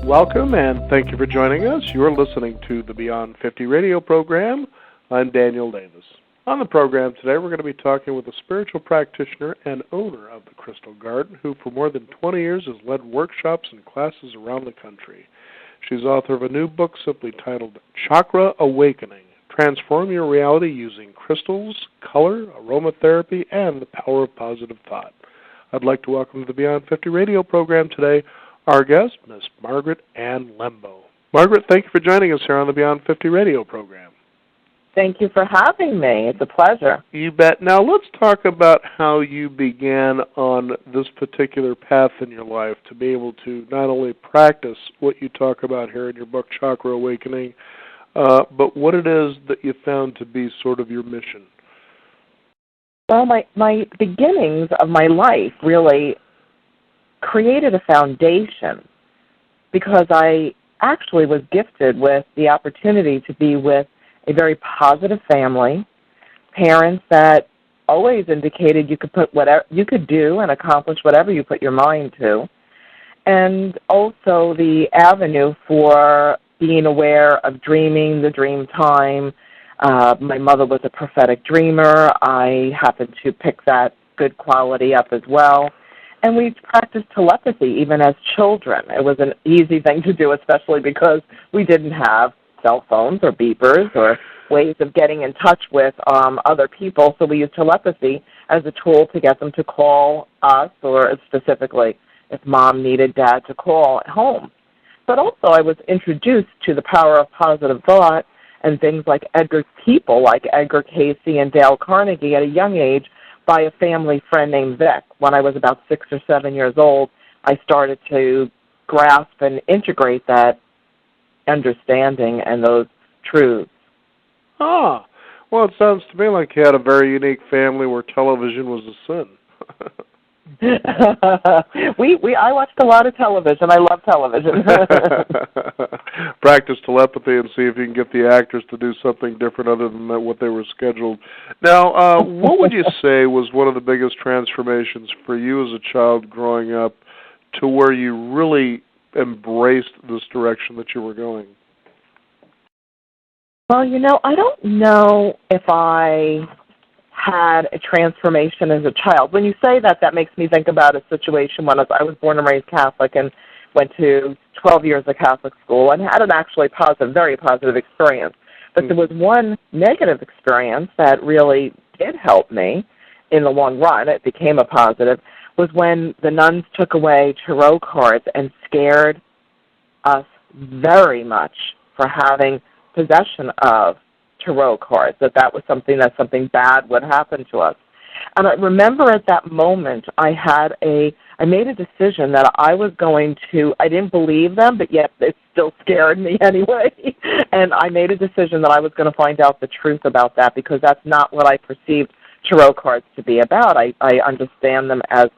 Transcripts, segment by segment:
Welcome, and thank you for joining us. You're listening to the Beyond 50 radio program. I'm Daniel Davis. On the program today, we're going to be talking with a spiritual practitioner and owner of the Crystal Garden, who for more than 20 years has led workshops and classes around the country. She's author of a new book simply titled Chakra Awakening, Transform Your Reality Using Crystals, Color, Aromatherapy, and the Power of Positive Thought. I'd like to welcome to the Beyond 50 radio program today our guest, Miss Margaret Ann Lembo. Margaret, thank you for joining us here on the Beyond 50 radio program. Thank you for having me. It's a pleasure. You bet. Now let's talk about how you began on this particular path in your life to be able to not only practice what you talk about here in your book, Chakra Awakening, but what it is that you found to be sort of your mission. Well, my beginnings of my life really created a foundation because I actually was gifted with the opportunity to be with a very positive family, parents that always indicated you could put whatever you could do and accomplish whatever you put your mind to, and also the avenue for being aware of dreaming, the dream time. My mother was a prophetic dreamer. I happened to pick that good quality up as well. And we practiced telepathy even as children. It was an easy thing to do, especially because we didn't have cell phones or beepers or ways of getting in touch with other people, so we used telepathy as a tool to get them to call us, or specifically if Mom needed Dad to call at home. But also I was introduced to the power of positive thought and things like people like Edgar Cayce and Dale Carnegie at a young age by a family friend named Vic. When I was about 6 or 7 years old, I started to grasp and integrate that understanding and those truths. Ah, well, it sounds to me like you had a very unique family where television was a sin. I watched a lot of television. I love television. Practice telepathy and see if you can get the actors to do something different other than what they were scheduled. Now, what would you say was one of the biggest transformations for you as a child growing up to where you really embraced this direction that you were going? Well, I don't know if I had a transformation as a child. When you say that, that makes me think about a situation when I was born and raised Catholic and went to 12 years of Catholic school and had an actually very positive experience. But there was one negative experience that really did help me in the long run. It became a positive, was when the nuns took away tarot cards and scared us very much for having possession of tarot cards, that was something bad would happen to us. And I remember at that moment I made a decision that I didn't believe them, but yet it still scared me anyway. And I made a decision that I was going to find out the truth about that, because that's not what I perceived tarot cards to be about. I understand them as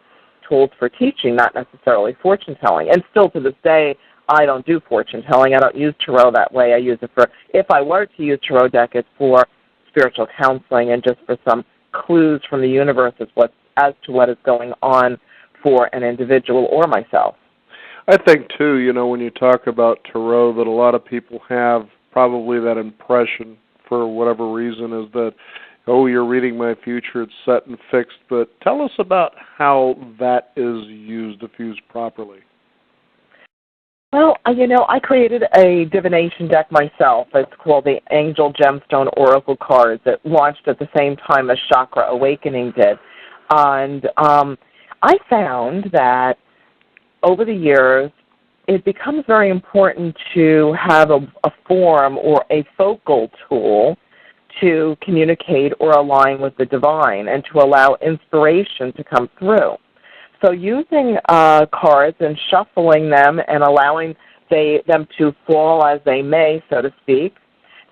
tools for teaching, not necessarily fortune telling. And still to this day, I don't do fortune telling. I don't use tarot that way. I use it if I were to use tarot deck, it's for spiritual counseling and just for some clues from the universe as to what is going on for an individual or myself. I think, too, when you talk about tarot, that a lot of people have probably that impression, for whatever reason, is that, oh, you're reading my future, it's set and fixed. But tell us about how that is used, if used properly. Well, I created a divination deck myself. It's called the Angel Gemstone Oracle Cards. It launched at the same time as Chakra Awakening did. And I found that over the years, it becomes very important to have a form or a focal tool to communicate or align with the divine and to allow inspiration to come through. So using cards and shuffling them and allowing them to fall as they may, so to speak,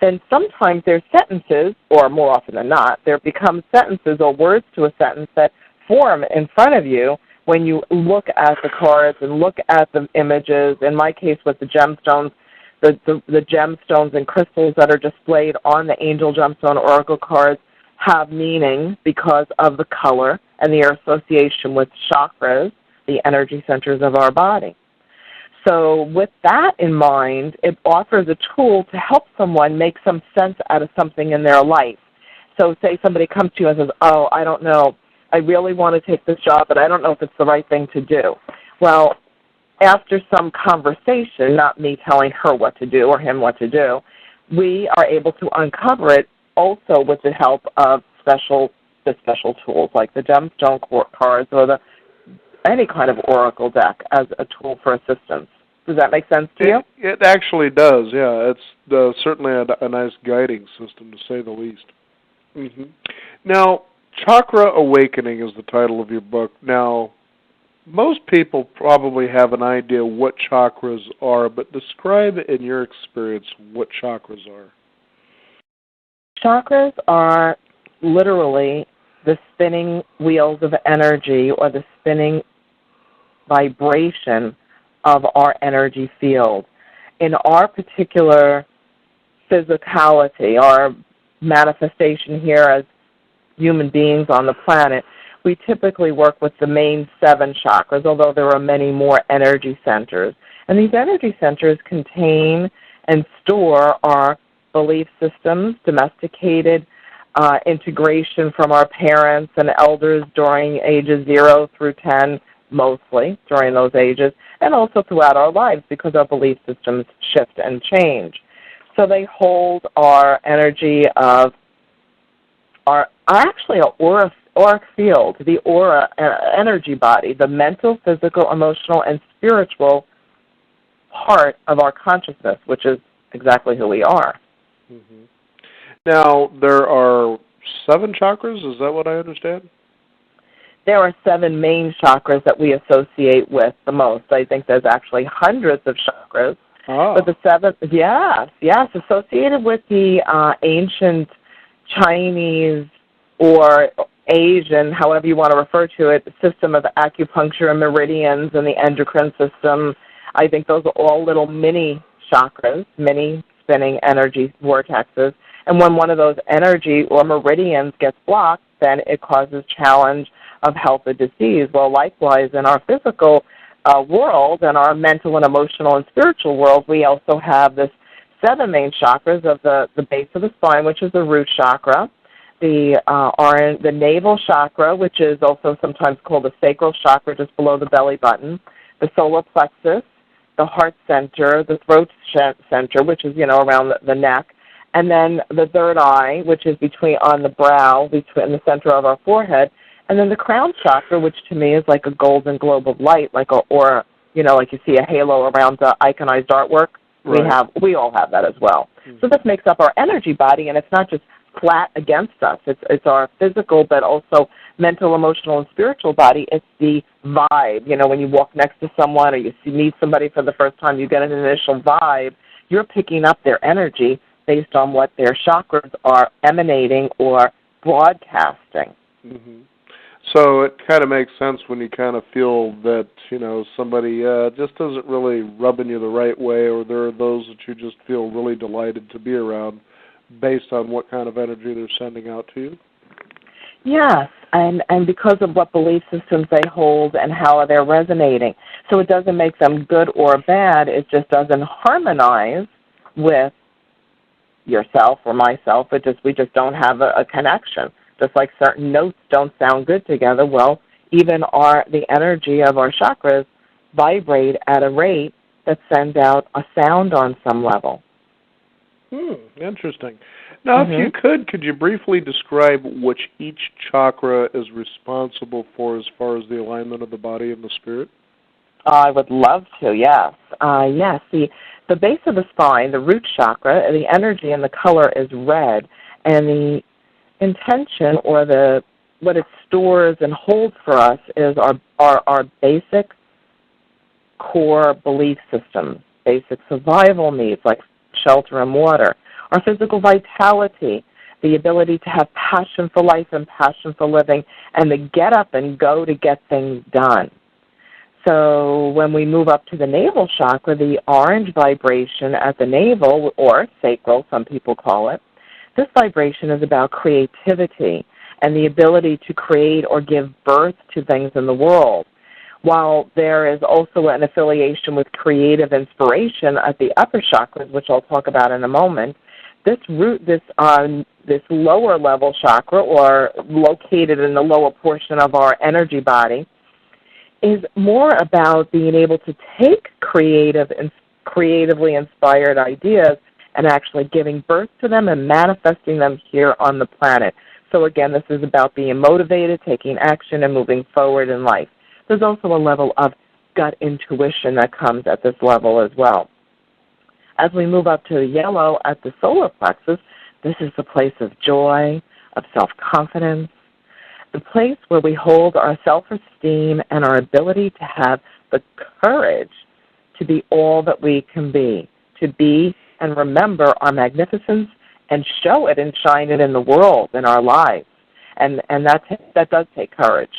then sometimes there's sentences, or more often than not, there become sentences or words to a sentence that form in front of you when you look at the cards and look at the images. In my case with the gemstones, the gemstones and crystals that are displayed on the Angel Gemstone Oracle cards have meaning because of the color and their association with chakras, the energy centers of our body. So with that in mind, it offers a tool to help someone make some sense out of something in their life. So say somebody comes to you and says, oh, I don't know, I really want to take this job, but I don't know if it's the right thing to do. Well, after some conversation, not me telling her what to do or him what to do, we are able to uncover it also with the help of special tools like the gemstone cards or any kind of oracle deck as a tool for assistance. Does that make sense to you? It actually does, yeah. It's certainly a nice guiding system, to say the least. Mm-hmm. Now, Chakra Awakening is the title of your book. Now, most people probably have an idea what chakras are, but describe in your experience what chakras are. Chakras are literally the spinning wheels of energy or the spinning vibration of our energy field. In our particular physicality, our manifestation here as human beings on the planet, we typically work with the main 7 chakras, although there are many more energy centers. And these energy centers contain and store our belief systems, domesticated integration from our parents and elders during ages 0 through 10, mostly during those ages, and also throughout our lives because our belief systems shift and change. So they hold our energy of our auric field, the aura energy body, the mental, physical, emotional, and spiritual part of our consciousness, which is exactly who we are. Mm-hmm. Now, there are 7 chakras, is that what I understand? There are 7 main chakras that we associate with the most. I think there's actually hundreds of chakras. Oh. But the 7, yes, associated with the ancient Chinese or Asian, however you want to refer to it, system of acupuncture and meridians and the endocrine system. I think those are all little mini chakras, mini spinning energy vortexes. And when one of those energy or meridians gets blocked, then it causes challenge of health or disease. Well, likewise, in our physical world and our mental and emotional and spiritual world, we also have this 7 main chakras of the base of the spine, which is the root chakra, the navel chakra, which is also sometimes called the sacral chakra, just below the belly button, the solar plexus, the heart center, the throat center, which is, around the neck, and then the third eye, which is on the brow, between the center of our forehead, and then the crown chakra, which to me is like a golden globe of light, like you see a halo around the iconized artwork. Right. We all have that as well. Mm-hmm. So this makes up our energy body, and it's not just flat against us. It's our physical, but also mental, emotional, and spiritual body. It's the vibe. When you walk next to someone or you meet somebody for the first time, you get an initial vibe. You're picking up their energy based on what their chakras are emanating or broadcasting. Mm-hmm. So it kind of makes sense when you kind of feel that, somebody just isn't really rubbing you the right way, or there are those that you just feel really delighted to be around based on what kind of energy they're sending out to you? Yes, and because of what belief systems they hold and how they're resonating. So it doesn't make them good or bad. It just doesn't harmonize with yourself or myself. We just don't have a connection. Just like certain notes don't sound good together, well, even the energy of our chakras vibrate at a rate that sends out a sound on some level. Interesting. Now, if you could you briefly describe which each chakra is responsible for as far as the alignment of the body and the spirit? I would love to, yes. Yes, the base of the spine, the root chakra, the energy and the color is red, and the intention or what it stores and holds for us is our basic core belief systems, basic survival needs like shelter and water, our physical vitality, the ability to have passion for life and passion for living, and the get up and go to get things done. So when we move up to the navel chakra, the orange vibration at the navel, or sacral, some people call it, this vibration is about creativity and the ability to create or give birth to things in the world. while there is also an affiliation with creative inspiration at the upper chakras, which I'll talk about in a moment. This lower level chakra, or located in the lower portion of our energy body, is more about being able to take creatively inspired ideas and actually giving birth to them and manifesting them here on the planet. So again, this is about being motivated, taking action, and moving forward in life. There's also a level of gut intuition that comes at this level as well. As we move up to the yellow at the solar plexus, this is the place of joy, of self-confidence, the place where we hold our self-esteem and our ability to have the courage to be all that we can be, to be and remember our magnificence and show it and shine it in the world, in our lives. And that does take courage.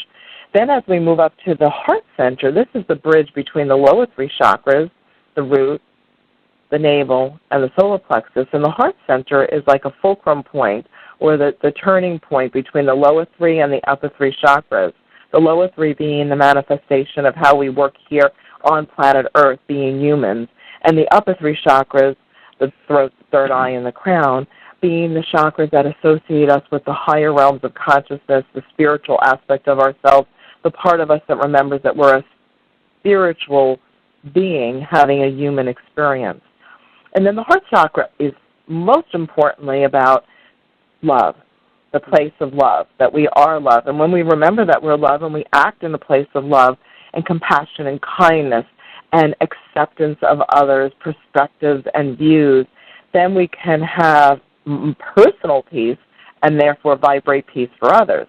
Then as we move up to the heart center, this is the bridge between the lower three chakras, the root, the navel, and the solar plexus. And the heart center is like a fulcrum point, or the turning point between the lower three and the upper three chakras. The lower three being the manifestation of how we work here on planet Earth, being humans, and the upper three chakras, the throat, the third eye, and the crown, being the chakras that associate us with the higher realms of consciousness, the spiritual aspect of ourselves, the part of us that remembers that we're a spiritual being having a human experience. And then the heart chakra is most importantly about love, the place of love, that we are love. And when we remember that we're love and we act in a place of love and compassion and kindness and acceptance of others' perspectives and views, then we can have personal peace and therefore vibrate peace for others.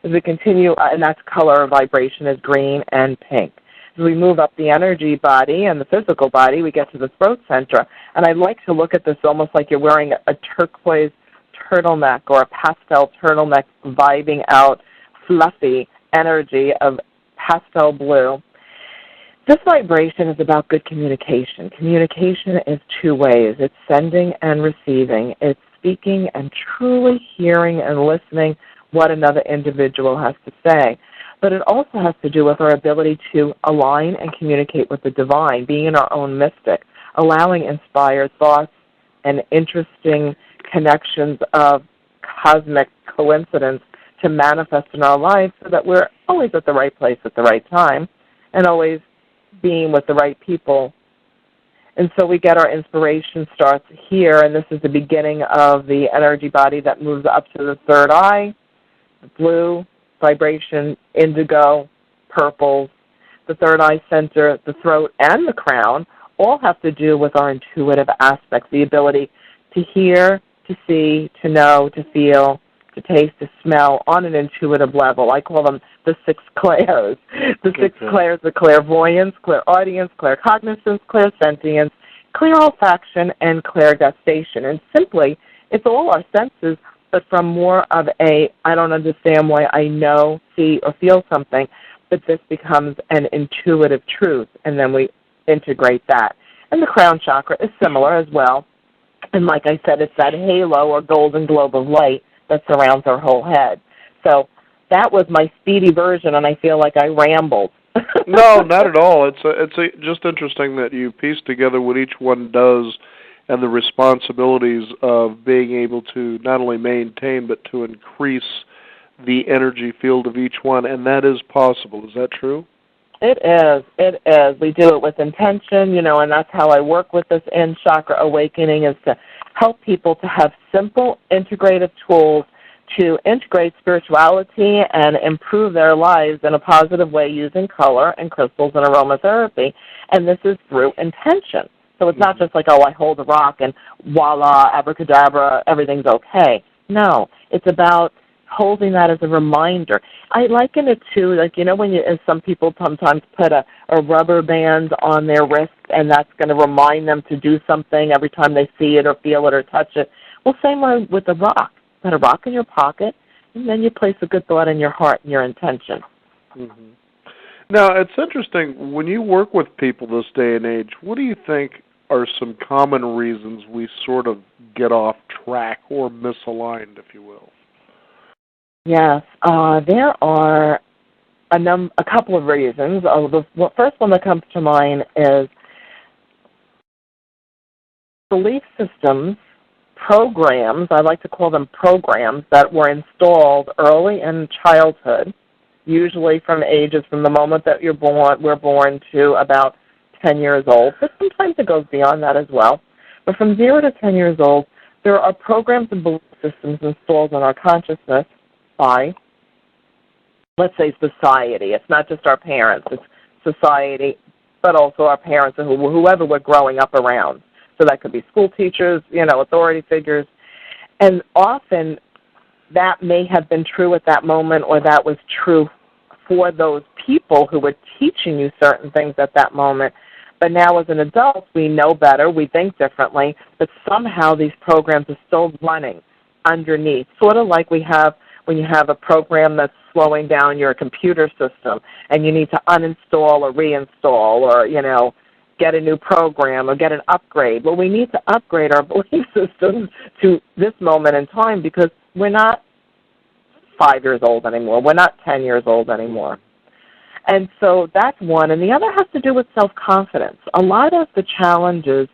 As we continue, and that's color vibration is green and pink. As we move up the energy body and the physical body, we get to the throat center. And I like to look at this almost like you're wearing a turquoise turtleneck or a pastel turtleneck, vibing out fluffy energy of pastel blue. This vibration is about good communication. Communication is two ways. It's sending and receiving. It's speaking and truly hearing and listening what another individual has to say. But it also has to do with our ability to align and communicate with the divine, being our own mystic, allowing inspired thoughts and interesting connections of cosmic coincidence to manifest in our lives so that we're always at the right place at the right time and always being with the right people. And so we get our inspiration starts here, and this is the beginning of the energy body that moves up to the third eye, the blue, vibration, indigo, purple, the third eye center, the throat, and the crown all have to do with our intuitive aspects, the ability to hear, to see, to know, to feel, to taste, to smell on an intuitive level. I call them the six clairs. The six clairs are clairvoyance, clairaudience, claircognizance, clairsentience, clairolfaction, and clairgustation. And simply, it's all our senses, but from more of a, I don't understand why I know, see, or feel something, but this becomes an intuitive truth, and then we integrate that. And the crown chakra is similar as well. And like I said, it's that halo or golden globe of light that surrounds our whole head. So that was my speedy version, and I feel like I rambled. No, not at all. It's just interesting that you piece together what each one does and the responsibilities of being able to not only maintain but to increase the energy field of each one, and that is possible. Is that true? It is. It is. We do it with intention, and that's how I work with this in Chakra Awakening, is to help people to have simple, integrative tools to integrate spirituality and improve their lives in a positive way using color and crystals and aromatherapy. And this is through intention. So it's not just like, oh, I hold a rock and voila, abracadabra, everything's okay. No, it's about holding that as a reminder. I liken it to, like, when some people sometimes put a rubber band on their wrist, and that's going to remind them to do something every time they see it or feel it or touch it. Well, same way with a rock. Put a rock in your pocket, and then you place a good thought in your heart and your intention. Mm-hmm. Now, it's interesting, when you work with people this day and age, what do you think are some common reasons we sort of get off track or misaligned, if you will? Yes, there are a couple of reasons. The first one that comes to mind is belief systems, programs, I like to call them programs, that were installed early in childhood, usually from the moment that we're born to about 10 years old, but sometimes it goes beyond that as well. But from 0 to 10 years old, there are programs and belief systems installed in our consciousness by, let's say, society. It's not just our parents, it's society, but also our parents and whoever we're growing up around. So that could be school teachers, authority figures. And often that may have been true at that moment, or that was true for those people who were teaching you certain things at that moment. But now as an adult, we know better, we think differently, but somehow these programs are still running underneath, sort of like we have when you have a program that's slowing down your computer system and you need to uninstall or reinstall or, get a new program or get an upgrade. Well, we need to upgrade our belief systems to this moment in time because we're not 5 years old anymore. We're not 10 years old anymore. And so that's one. And the other has to do with self-confidence. A lot of the challenges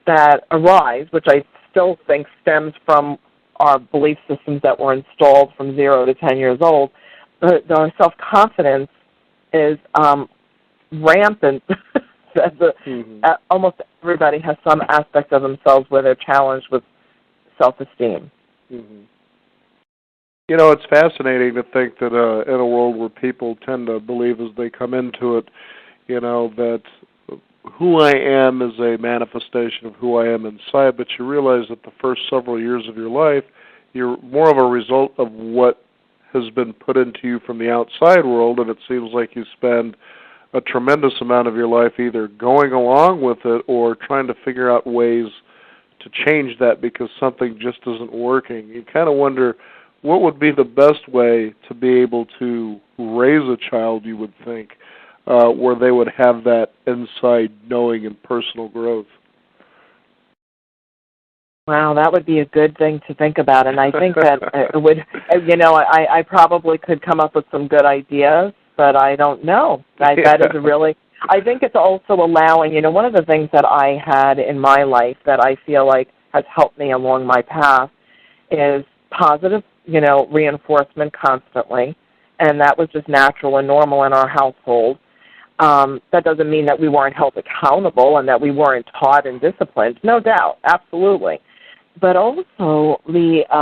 that arise, which I still think stems from our belief systems that were installed from 0 to 10 years old, our self-confidence is rampant. Almost everybody has some aspect of themselves where they're challenged with self-esteem. Mm-hmm. It's fascinating to think that in a world where people tend to believe as they come into it, that who I am is a manifestation of who I am inside, but you realize that the first several years of your life, you're more of a result of what has been put into you from the outside world, and it seems like you spend a tremendous amount of your life either going along with it or trying to figure out ways to change that because something just isn't working. You kind of wonder what would be the best way to be able to raise a child, you would think, where they would have that inside knowing and personal growth. Wow, that would be a good thing to think about, and I think that it would, I probably could come up with some good ideas, but I don't know. That is really, I think it's also allowing, one of the things that I had in my life that I feel like has helped me along my path is positive, reinforcement constantly, and that was just natural and normal in our household. That doesn't mean that we weren't held accountable and that we weren't taught and disciplined. No doubt, absolutely. But also in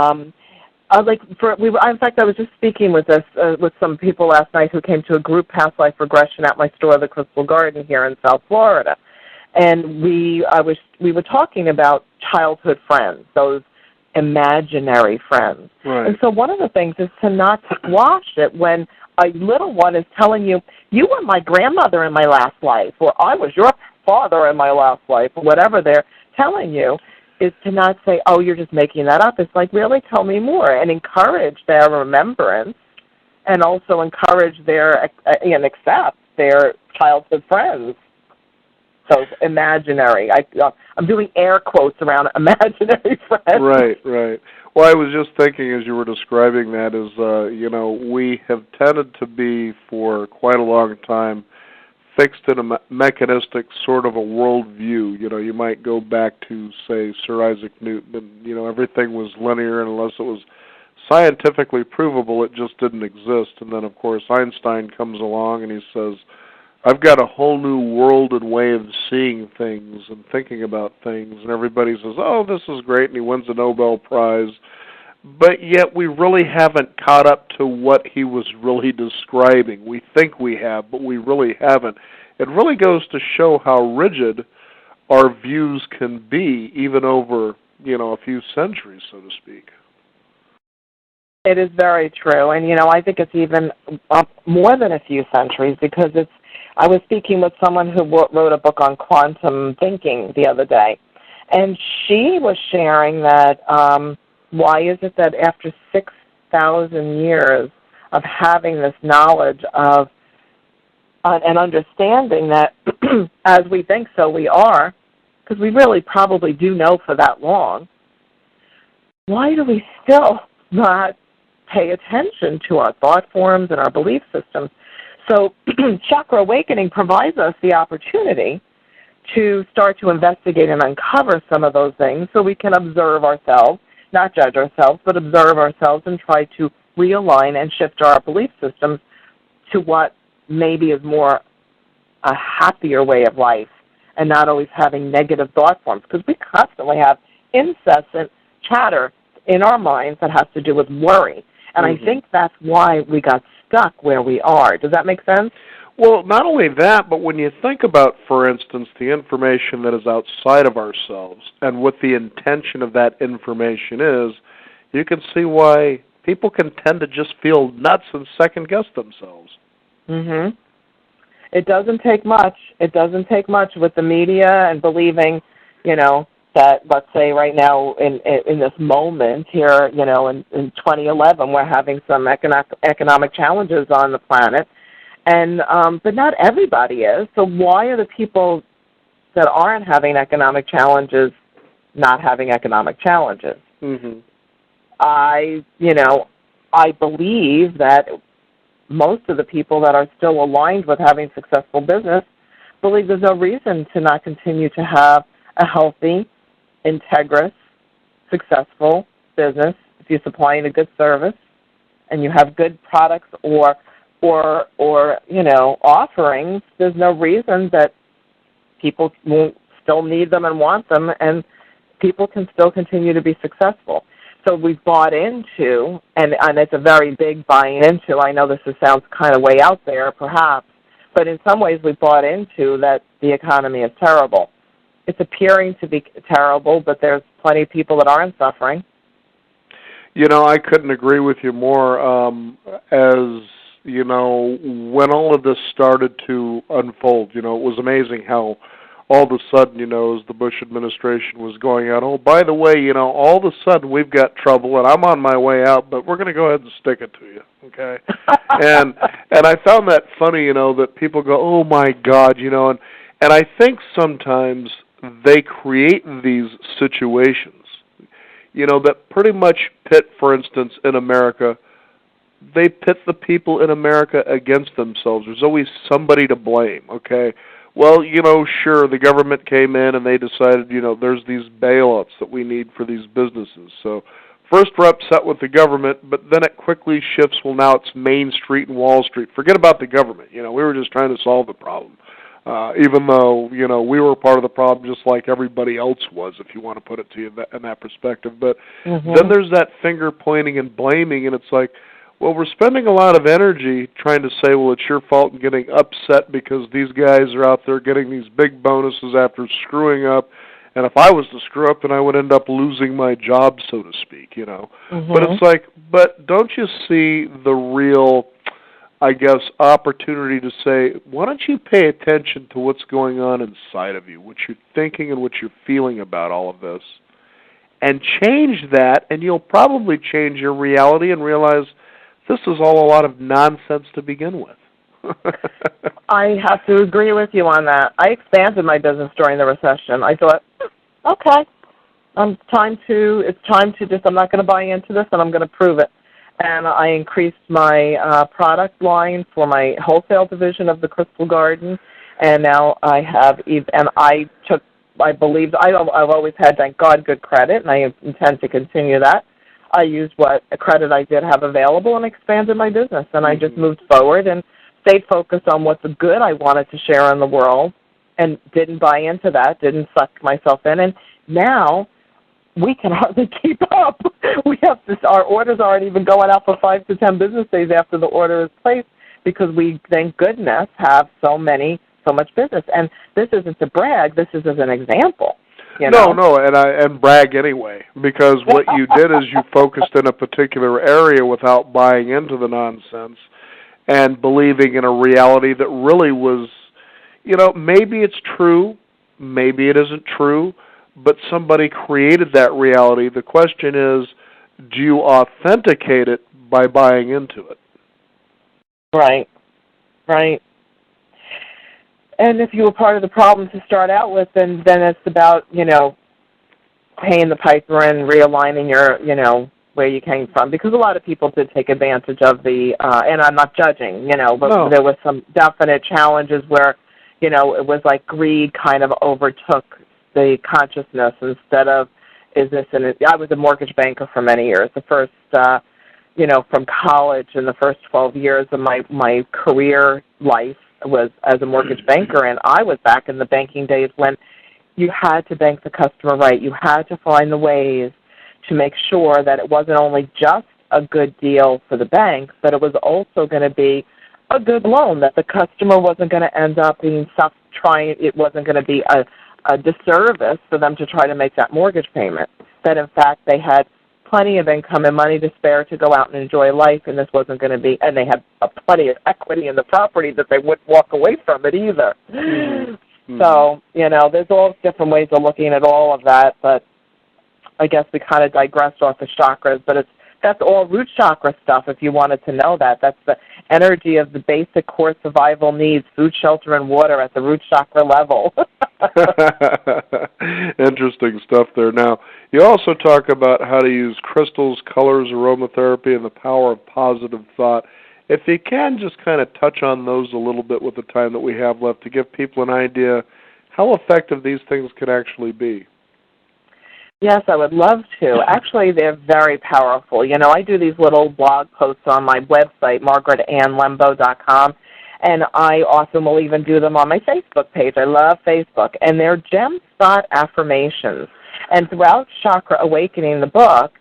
fact, I was just speaking with some people last night who came to a group past life regression at my store, the Crystal Garden here in South Florida, and we were talking about childhood friends, those imaginary friends. Right. And so one of the things is to not squash it when a little one is telling you, you were my grandmother in my last life, or I was your father in my last life, or whatever they're telling you, is to not say, oh, you're just making that up. It's like, really, tell me more, and encourage their remembrance, and also encourage and accept their childhood friends. So imaginary. I'm doing air quotes around imaginary friends. Right. Well, I was just thinking as you were describing that is, we have tended to be for quite a long time fixed in a mechanistic sort of a worldview. You might go back to, say, Sir Isaac Newton, and, everything was linear, and unless it was scientifically provable, it just didn't exist. And then, of course, Einstein comes along and he says, I've got a whole new world and way of seeing things and thinking about things, and everybody says, oh, this is great, and he wins a Nobel Prize. But yet we really haven't caught up to what he was really describing. We think we have, but we really haven't. It really goes to show how rigid our views can be, even over, a few centuries, so to speak. It is very true, and, I think it's even more than a few centuries because I was speaking with someone who wrote a book on quantum thinking the other day, and she was sharing that why is it that after 6,000 years of having this knowledge of and understanding that as we think so we are, because we really probably do know for that long, why do we still not pay attention to our thought forms and our belief systems? So Chakra Awakening provides us the opportunity to start to investigate and uncover some of those things so we can observe ourselves, not judge ourselves, but observe ourselves and try to realign and shift our belief systems to what maybe is more a happier way of life and not always having negative thought forms, because we constantly have incessant chatter in our minds that has to do with worry. And I think that's why we got stuck where we are. Does that make sense? Well, not only that, but when you think about, for instance, the information that is outside of ourselves and what the intention of that information is, you can see why people can tend to just feel nuts and second-guess themselves. Mm-hmm. It doesn't take much. It doesn't take much with the media and believing, that, let's say right now in this moment here, in 2011, we're having some economic challenges on the planet. And but not everybody is. So why are the people that aren't having economic challenges not having economic challenges? Mm-hmm. I believe that most of the people that are still aligned with having successful business believe there's no reason to not continue to have a healthy, integrous, successful business if you're supplying a good service and you have good products or offerings. There's no reason that people won't still need them and want them, and people can still continue to be successful. So we've bought into, and it's a very big buying into. I know this sounds kind of way out there, perhaps, but in some ways we've bought into that the economy is terrible. It's appearing to be terrible, but there's plenty of people that aren't suffering. I couldn't agree with you more. When all of this started to unfold, it was amazing how all of a sudden, as the Bush administration was going out, oh, by the way, all of a sudden we've got trouble and I'm on my way out, but we're going to go ahead and stick it to you, okay? and I found that funny, that people go, oh, my God, and I think sometimes they create these situations, that pretty much pit, for instance, in America, they pit the people in America against themselves. There's always somebody to blame, okay? Well, sure, the government came in and they decided, there's these bailouts that we need for these businesses. So first we're upset with the government, but then it quickly shifts, well, now it's Main Street and Wall Street. Forget about the government. We were just trying to solve the problem. Even though, we were part of the problem just like everybody else was, if you want to put it to you in that perspective. But then there's that finger pointing and blaming, and it's like, well, we're spending a lot of energy trying to say, well, it's your fault, and getting upset because these guys are out there getting these big bonuses after screwing up. And if I was to screw up, then I would end up losing my job, so to speak, But it's like, but don't you see the real, I guess, opportunity to say, why don't you pay attention to what's going on inside of you, what you're thinking and what you're feeling about all of this, and change that, and you'll probably change your reality and realize this is all a lot of nonsense to begin with. I have to agree with you on that. I expanded my business during the recession. I thought, okay, it's time to just, I'm not going to buy into this and I'm going to prove it. And I increased my product line for my wholesale division of the Crystal Garden, and now I have, I've always had, thank God, good credit, and I intend to continue that. I used what credit I did have available and expanded my business, and I just moved forward and stayed focused on what the good I wanted to share in the world and didn't buy into that, didn't suck myself in, and now we can hardly keep up. Our orders aren't even going out for 5 to 10 business days after the order is placed because we, thank goodness, have so much business. And this isn't to brag, this is as an example. No, and brag anyway, because what you did is you focused in a particular area without buying into the nonsense and believing in a reality that really was, maybe it's true, maybe it isn't true, but somebody created that reality. The question is, do you authenticate it by buying into it? Right. And if you were part of the problem to start out with, then it's about, paying the piper and realigning where you came from, because a lot of people did take advantage of the, and I'm not judging, but No. there was some definite challenges where, it was like greed kind of overtook the consciousness instead of, I was a mortgage banker for many years. The first, from college in the first 12 years of my career life was as a mortgage banker, and I was back in the banking days when you had to bank the customer right. You had to find the ways to make sure that it wasn't only just a good deal for the bank, but it was also going to be a good loan, that the customer wasn't going to end up being it wasn't going to be a disservice for them to try to make that mortgage payment, that in fact they had plenty of income and money to spare to go out and enjoy life, and this wasn't going to be, and they had plenty of equity in the property that they wouldn't walk away from it either. Mm-hmm. So, there's all different ways of looking at all of that, but I guess we kind of digressed off the chakras, but that's all root chakra stuff if you wanted to know that. That's the energy of the basic core survival needs, food, shelter, and water at the root chakra level. Interesting stuff there. Now, you also talk about how to use crystals, colors, aromatherapy, and the power of positive thought. If you can just kind of touch on those a little bit with the time that we have left to give people an idea how effective these things can actually be. Yes, I would love to. Actually, they're very powerful. I do these little blog posts on my website, margaretannlembo.com, and I often will even do them on my Facebook page. I love Facebook. And they're gem spot affirmations. And throughout Chakra Awakening, the book,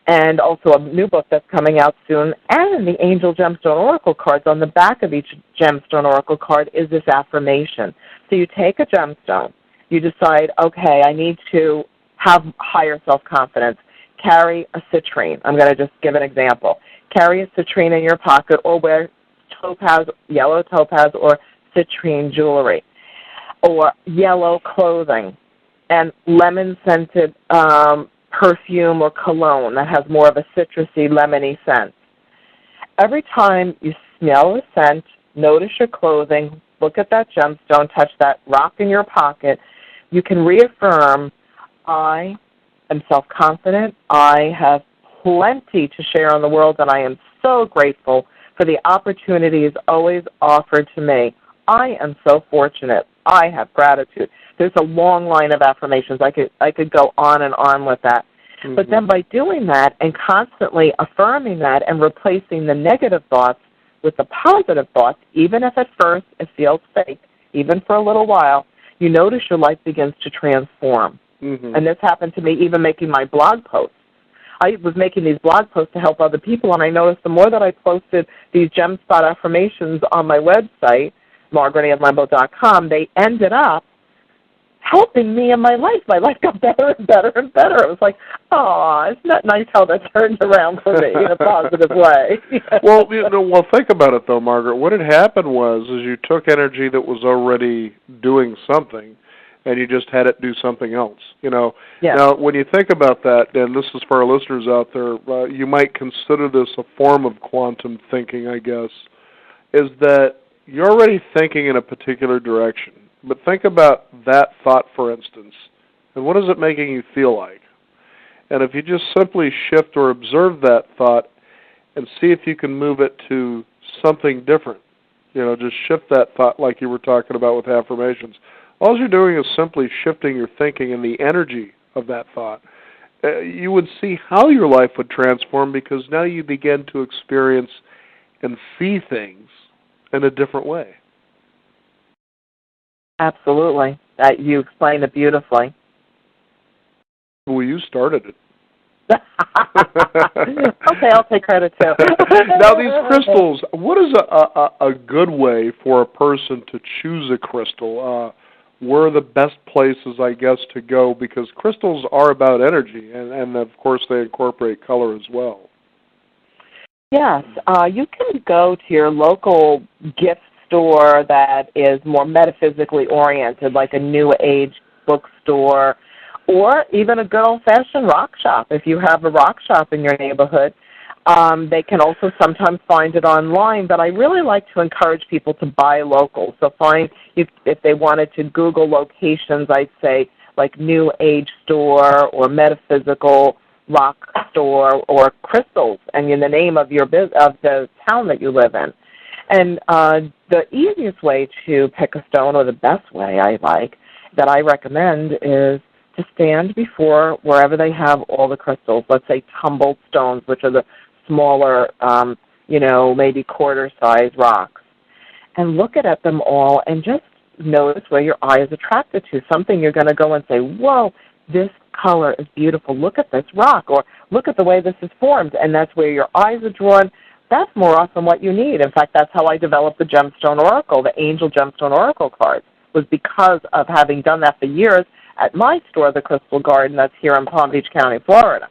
and also a new book that's coming out soon, and the Angel Gemstone Oracle cards, on the back of each Gemstone Oracle card is this affirmation. So you take a gemstone, you decide, okay, I need to have higher self-confidence. Carry a citrine. I'm going to just give an example. Carry a citrine in your pocket, or wear topaz, yellow topaz, or citrine jewelry, or yellow clothing, and lemon-scented perfume or cologne that has more of a citrusy, lemony scent. Every time you smell a scent, notice your clothing, look at that gemstone, touch that rock in your pocket, you can reaffirm, I am self-confident, I have plenty to share in the world, and I am so grateful for the opportunities always offered to me. I am so fortunate. I have gratitude. There's a long line of affirmations. I could go on and on with that. Mm-hmm. But then by doing that and constantly affirming that and replacing the negative thoughts with the positive thoughts, even if at first it feels fake, even for a little while, you notice your life begins to transform. Mm-hmm. And this happened to me even making my blog posts. I was making these blog posts to help other people, and I noticed the more that I posted these gem spot affirmations on my website, margaretannlembo.com, they ended up helping me in my life. My life got better and better and better. It was like, oh, isn't that nice how that turned around for me in a positive way? Well, think about it, though, Margaret. What had happened was you took energy that was already doing something, and you just had it do something else. Yes. Now, when you think about that, and this is for our listeners out there, you might consider this a form of quantum thinking, I guess, is that you're already thinking in a particular direction. But think about that thought, for instance, and what is it making you feel like? And if you just simply shift or observe that thought and see if you can move it to something different, just shift that thought like you were talking about with affirmations. All you're doing is simply shifting your thinking and the energy of that thought. You would see how your life would transform, because now you begin to experience and see things in a different way. Absolutely. You explained it beautifully. Well, you started it. Okay, I'll take credit too. Now, these crystals, what is a good way for a person to choose a crystal? Where are the best places, I guess, to go? Because crystals are about energy, and of course they incorporate color as well. Yes, you can go to your local gift store that is more metaphysically oriented, like a New Age bookstore, or even a good old-fashioned rock shop. If you have a rock shop in your neighborhood, they can also sometimes find it online, but I really like to encourage people to buy local. So if they wanted to Google locations, I'd say like New Age store or metaphysical rock store or crystals and in the name of of the town that you live in. And the easiest way to pick a stone, or the best way that I recommend, is to stand before wherever they have all the crystals, let's say tumbled stones, which are the smaller, maybe quarter-size rocks, and look at them all and just notice where your eye is attracted to, something you're going to go and say, whoa, this color is beautiful. Look at this rock, or look at the way this is formed, and that's where your eyes are drawn. That's more often what you need. In fact, that's how I developed the Gemstone Oracle, the Angel Gemstone Oracle cards, was because of having done that for years at my store, the Crystal Garden, that's here in Palm Beach County, Florida.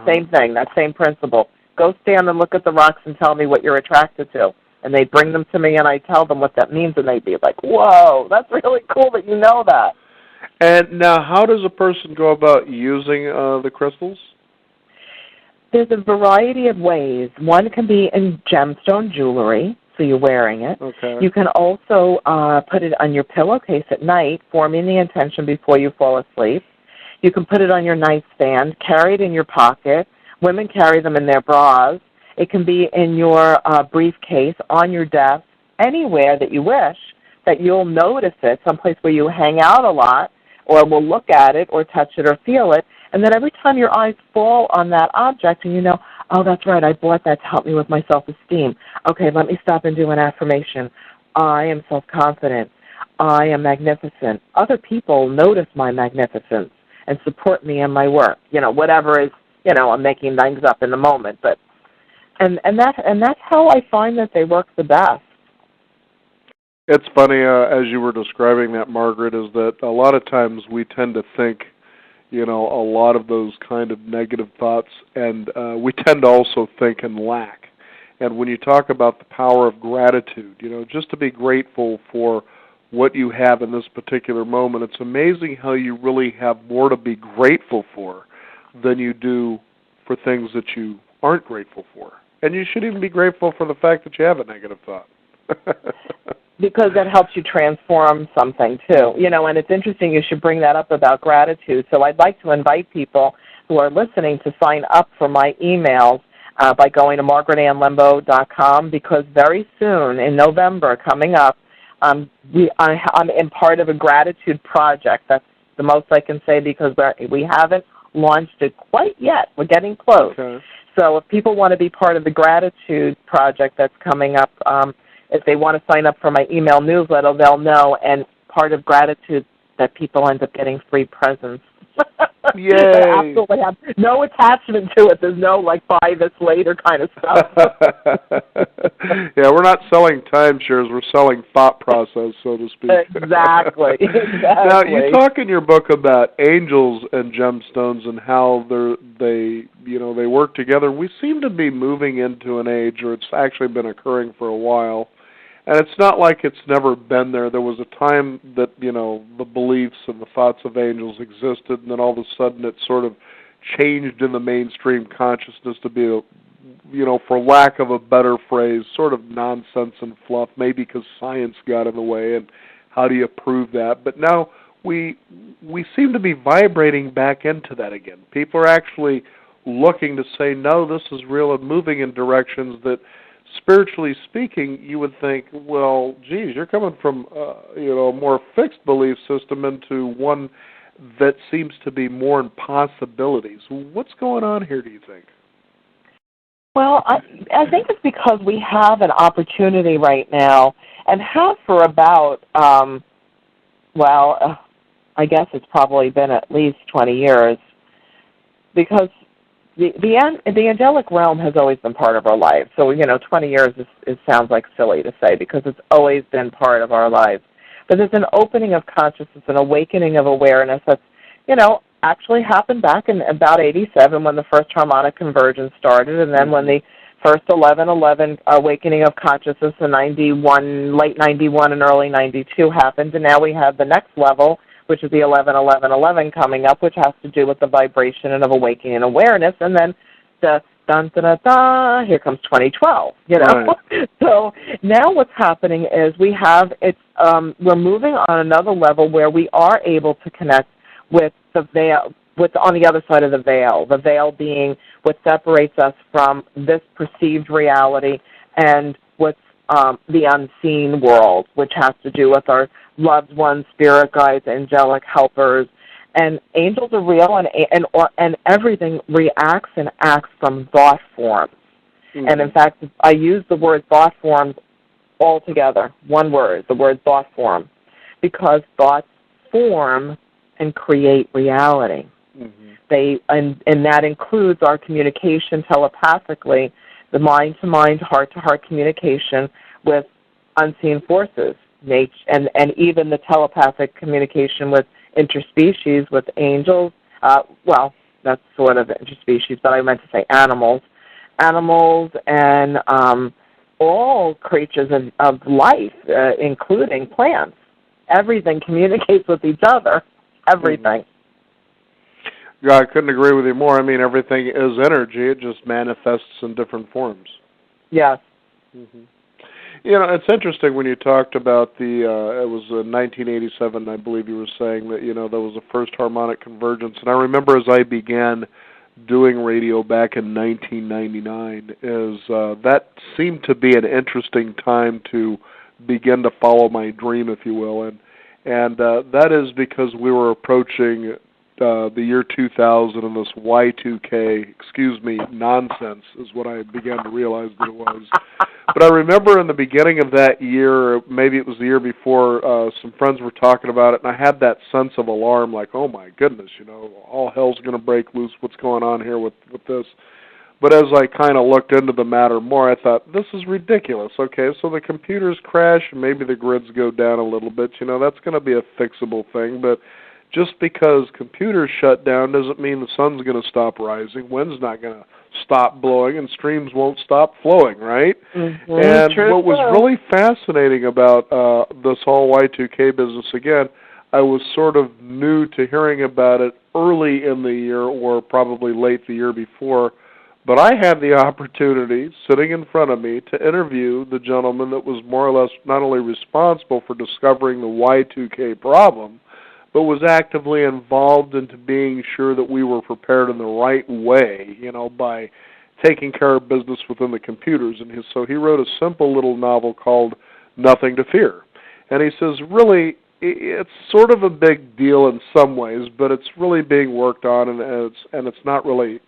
Same thing, that same principle. Go stand and look at the rocks and tell me what you're attracted to. And they bring them to me, and I tell them what that means, and they'd be like, whoa, that's really cool that you know that. And now, how does a person go about using the crystals? There's a variety of ways. One can be in gemstone jewelry, so you're wearing it. Okay. You can also put it on your pillowcase at night, forming the intention before you fall asleep. You can put it on your nightstand, carry it in your pocket. Women carry them in their bras. It can be in your briefcase, on your desk, anywhere that you wish, that you'll notice it, someplace where you hang out a lot, or will look at it, or touch it, or feel it. And then every time your eyes fall on that object and you know, oh, that's right, I bought that to help me with my self-esteem. Okay, let me stop and do an affirmation. I am self-confident. I am magnificent. Other people notice my magnificence and support me in my work. Whatever is, I'm making things up in the moment. But and that's how I find that they work the best. It's funny, as you were describing that, Margaret, is that a lot of times we tend to think, a lot of those kind of negative thoughts, and we tend to also think in lack. And when you talk about the power of gratitude, just to be grateful for what you have in this particular moment, it's amazing how you really have more to be grateful for than you do for things that you aren't grateful for. And you should even be grateful for the fact that you have a negative thought. Because that helps you transform something, too. And it's interesting you should bring that up about gratitude. So I'd like to invite people who are listening to sign up for my emails by going to margaretannlembo.com, because very soon, in November, coming up, I'm in part of a gratitude project. That's the most I can say, because we haven't launched it quite yet. We're getting close. Okay. So if people want to be part of the gratitude project that's coming up, if they want to sign up for my email newsletter, they'll know. And part of gratitude, that people end up getting free presents. Yay! They absolutely have no attachment to it. There's no, buy this later kind of stuff. Yeah, we're not selling timeshares. We're selling thought process, so to speak. Exactly. Now, you talk in your book about angels and gemstones and how they work together. We seem to be moving into an age, or it's actually been occurring for a while, and it's not like it's never been there. There was a time that, the beliefs and the thoughts of angels existed, and then all of a sudden it sort of changed in the mainstream consciousness to be, for lack of a better phrase, sort of nonsense and fluff, maybe because science got in the way, and how do you prove that? But now we seem to be vibrating back into that again. People are actually looking to say, no, this is real, and moving in directions that, spiritually speaking, you would think, well, geez, you're coming from a more fixed belief system into one that seems to be more in possibilities. What's going on here, do you think? Well, I think it's because we have an opportunity right now, and have for about, I guess it's probably been at least 20 years, because the angelic realm has always been part of our lives. So, 20 years sounds like silly to say, because it's always been part of our lives. But there's an opening of consciousness, an awakening of awareness that's, actually happened back in about 87 when the first harmonic convergence started, and then when the first 11/11 awakening of consciousness in late 91 and early 92 happened, and now we have the next level, which is the 11/11/11 coming up, which has to do with the vibration and of awakening and awareness, and then the dun-da-da-da, here comes 2012, Right. So now what's happening is we're moving on another level where we are able to connect with the veil, what's on the other side of the veil being what separates us from this perceived reality and what's the unseen world, which has to do with our loved ones, spirit guides, angelic helpers. And angels are real, and everything reacts and acts from thought forms. Mm-hmm. And in fact, I use the word thought forms all together, one word, the word thought form, because thoughts form and create reality. Mm-hmm. And that includes our communication telepathically, the mind-to-mind, heart-to-heart communication with unseen forces, nature, and even the telepathic communication with interspecies, with angels. Well, that's sort of interspecies, but I meant to say animals and all creatures of life, including plants. Everything communicates with each other. Everything. Mm-hmm. Yeah, I couldn't agree with you more. I mean, everything is energy. It just manifests in different forms. Yes. Mm-hmm. You know, it's interesting when you talked about it was 1987, I believe you were saying that, that was the first harmonic convergence. And I remember as I began doing radio back in 1999, that seemed to be an interesting time to begin to follow my dream, if you will. And that is because we were approaching the year 2000 and this Y2K, nonsense is what I began to realize that it was. But I remember in the beginning of that year, maybe it was the year before, some friends were talking about it, and I had that sense of alarm, like, oh my goodness, all hell's going to break loose, what's going on here with this? But as I kind of looked into the matter more, I thought, this is ridiculous. Okay, so the computers crash and maybe the grids go down a little bit, that's going to be a fixable thing, but just because computers shut down doesn't mean the sun's going to stop rising, wind's not going to stop blowing, and streams won't stop flowing, right? Mm-hmm. And what was really fascinating about this whole Y2K business, again, I was sort of new to hearing about it early in the year or probably late the year before, but I had the opportunity, sitting in front of me, to interview the gentleman that was more or less not only responsible for discovering the Y2K problem, but was actively involved into being sure that we were prepared in the right way, by taking care of business within the computers. And so he wrote a simple little novel called Nothing to Fear. And he says, really, it's sort of a big deal in some ways, but it's really being worked on, and it's not really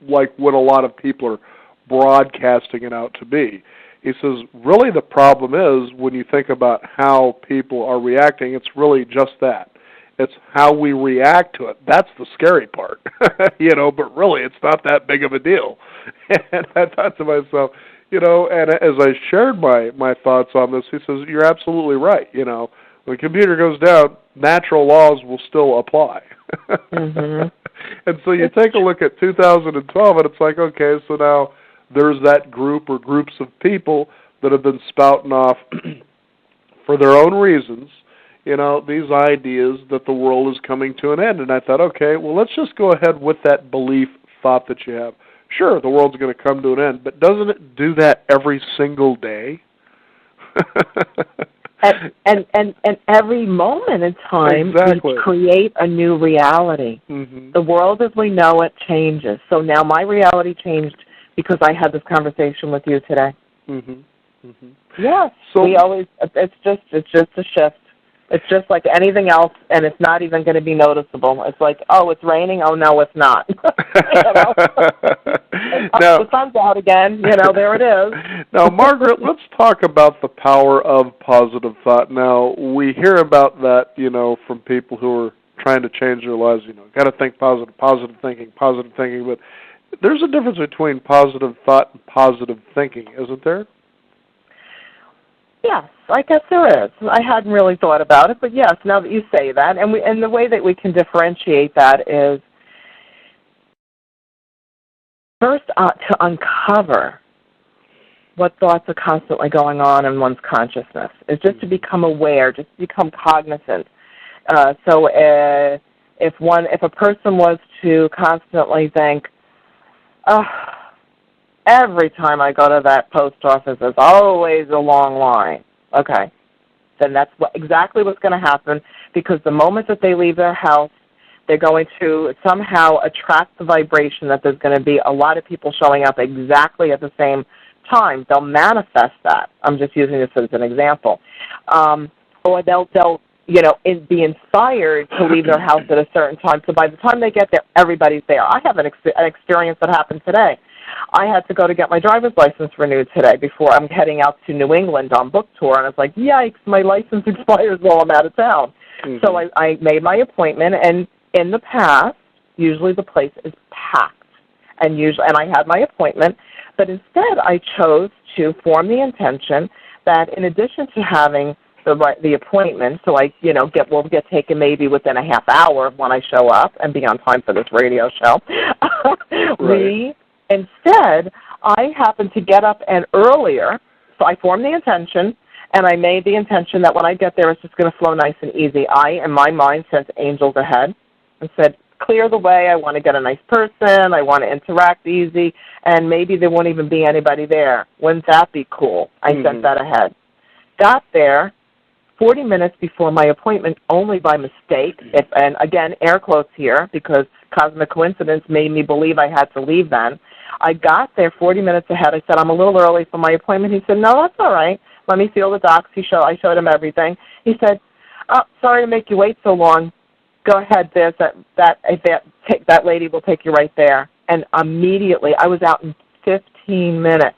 like what a lot of people are broadcasting it out to be. He says, really the problem is, when you think about how people are reacting, it's really just that. It's how we react to it. That's the scary part, but really it's not that big of a deal. And I thought to myself, and as I shared my thoughts on this, he says, you're absolutely right. When the computer goes down, natural laws will still apply. Mm-hmm. And so you take a look at 2012, and it's like, okay, so now there's that group or groups of people that have been spouting off for their own reasons, these ideas that the world is coming to an end. And I thought, okay, well, let's just go ahead with that belief thought that you have. Sure, the world's going to come to an end, but doesn't it do that every single day? and every moment in time, exactly. We create a new reality. Mm-hmm. The world as we know it changes. So now my reality changed because I had this conversation with you today. Mm-hmm. Mm-hmm. Yes, so it's just a shift. It's just like anything else, and it's not even going to be noticeable. It's like, oh, it's raining. Oh, no, it's not. Now, the sun's out again. There it is. Now, Margaret, let's talk about the power of positive thought. Now, we hear about that, from people who are trying to change their lives. Got to think positive thinking. But there's a difference between positive thought and positive thinking, isn't there? Yes, I guess there is. I hadn't really thought about it, but yes, now that you say that, and the way that we can differentiate that is first to uncover what thoughts are constantly going on in one's consciousness. Is just to become aware, just to become cognizant. So if a person was to constantly think, oh, every time I go to that post office, there's always a long line. Okay. Then that's exactly what's going to happen, because the moment that they leave their house, They're going to somehow attract the vibration that there's going to be a lot of people showing up exactly at the same time. They'll manifest that. I'm just using this as an example. Or they'll be inspired to leave their house at a certain time. So by the time they get there, everybody's there. I have an experience that happened today. I had to go to get my driver's license renewed today before I'm heading out to New England on book tour, and I was like, yikes, my license expires while I'm out of town. Mm-hmm. So I made my appointment, and in the past, usually the place is packed, and I had my appointment, but instead I chose to form the intention that in addition to having the appointment, so we'll get taken maybe within a half hour when I show up and be on time for this radio show. Right. Instead, I happened to get up and earlier, so I formed the intention, and I made the intention that when I get there, it's just going to flow nice and easy. I, in my mind, sent angels ahead and said, clear the way. I want to get a nice person. I want to interact easy, and maybe there won't even be anybody there. Wouldn't that be cool? I sent that ahead. Got there 40 minutes before my appointment, only by mistake, and again, air quotes here, because cosmic coincidence made me believe I had to leave then. I got there 40 minutes ahead. I said, I'm a little early for my appointment. He said, no, that's all right. Let me feel the docs. I showed him everything. He said, oh, sorry to make you wait so long. Go ahead, that lady will take you right there. And immediately, I was out in 15 minutes.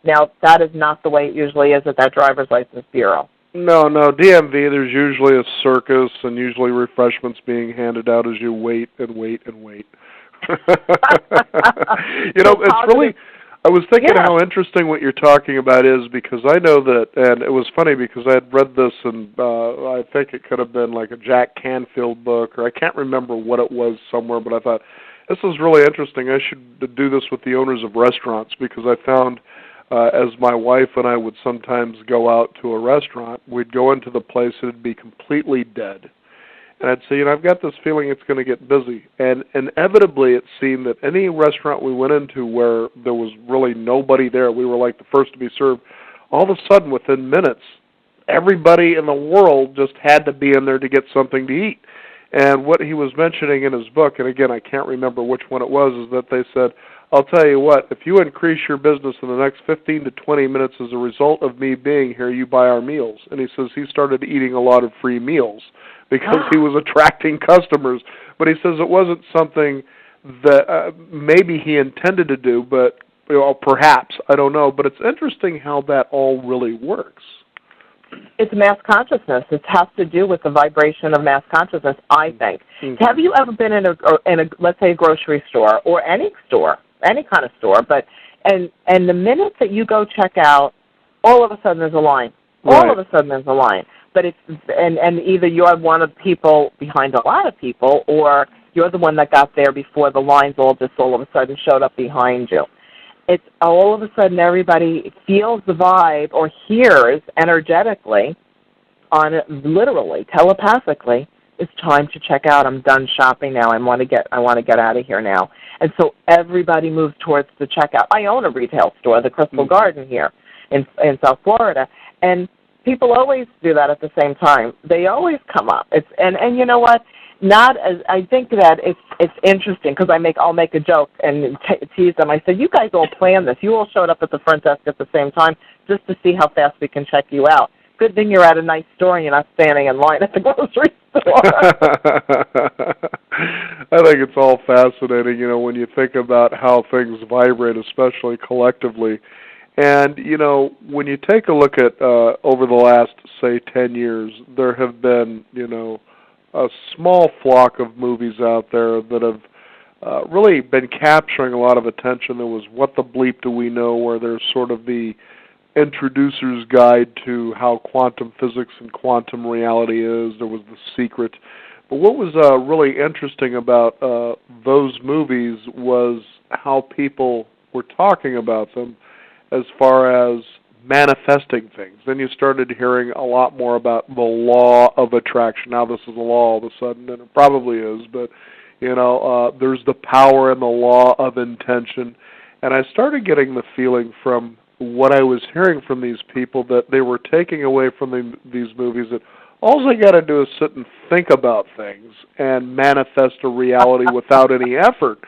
Now, that is not the way it usually is at that driver's license bureau. No, DMV, there's usually a circus and usually refreshments being handed out as you wait and wait and wait. It's really, I was thinking how interesting what you're talking about is, because I know that, and it was funny because I had read this, and I think it could have been like a Jack Canfield book, or I can't remember what it was somewhere, but I thought, this is really interesting. I should do this with the owners of restaurants, because I found as my wife and I would sometimes go out to a restaurant, we'd go into the place and it'd be completely dead. And I'd say, I've got this feeling it's going to get busy. And inevitably it seemed that any restaurant we went into where there was really nobody there, we were like the first to be served, all of a sudden within minutes, everybody in the world just had to be in there to get something to eat. And what he was mentioning in his book, and again, I can't remember which one it was, is that they said, I'll tell you what, if you increase your business in the next 15 to 20 minutes as a result of me being here, you buy our meals. And he says he started eating a lot of free meals because he was attracting customers. But he says it wasn't something that maybe he intended to do, but perhaps, I don't know. But it's interesting how that all really works. It's mass consciousness. It has to do with the vibration of mass consciousness, I think. Mm-hmm. Have you ever been in a let's say, a grocery store or any store, any kind of store, and the minute that you go check out, all of a sudden there's a line. Right. All of a sudden there's a line. But it's and either you're one of the people behind a lot of people, or you're the one that got there before the lines all of a sudden showed up behind you. It's all of a sudden everybody feels the vibe or hears energetically, literally, telepathically, it's time to check out. I'm done shopping now. I want to get out of here now. And so everybody moves towards the checkout. I own a retail store, the Crystal Garden here in South Florida, and people always do that at the same time. They always come up. And you know what? I think that it's interesting because I'll make a joke and tease them. I said, you guys all planned this. You all showed up at the front desk at the same time just to see how fast we can check you out. Good thing you're at a nice store and you're not standing in line at the grocery store. I think it's all fascinating, when you think about how things vibrate, especially collectively. And, when you take a look at over the last, say, 10 years, there have been, a small flock of movies out there that have really been capturing a lot of attention. There was What the Bleep Do We Know, where there's sort of the introducer's guide to how quantum physics and quantum reality is. There was The Secret. But what was really interesting about those movies was how people were talking about them as far as manifesting things. Then you started hearing a lot more about the law of attraction. Now this is a law all of a sudden, and it probably is, but there's the power in the law of intention. And I started getting the feeling from what I was hearing from these people that they were taking away from these movies that all I got to do is sit and think about things and manifest a reality without any effort.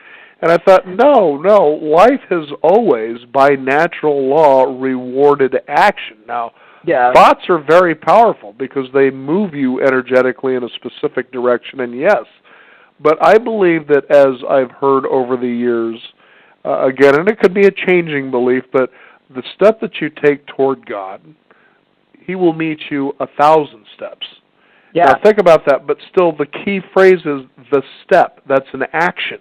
And I thought, no, life has always, by natural law, rewarded action. Now, thoughts are very powerful because they move you energetically in a specific direction, and yes. But I believe that, as I've heard over the years, again, and it could be a changing belief, but the step that you take toward God, He will meet you 1,000 steps. Yeah. Now, think about that, but still the key phrase is the step. That's an action.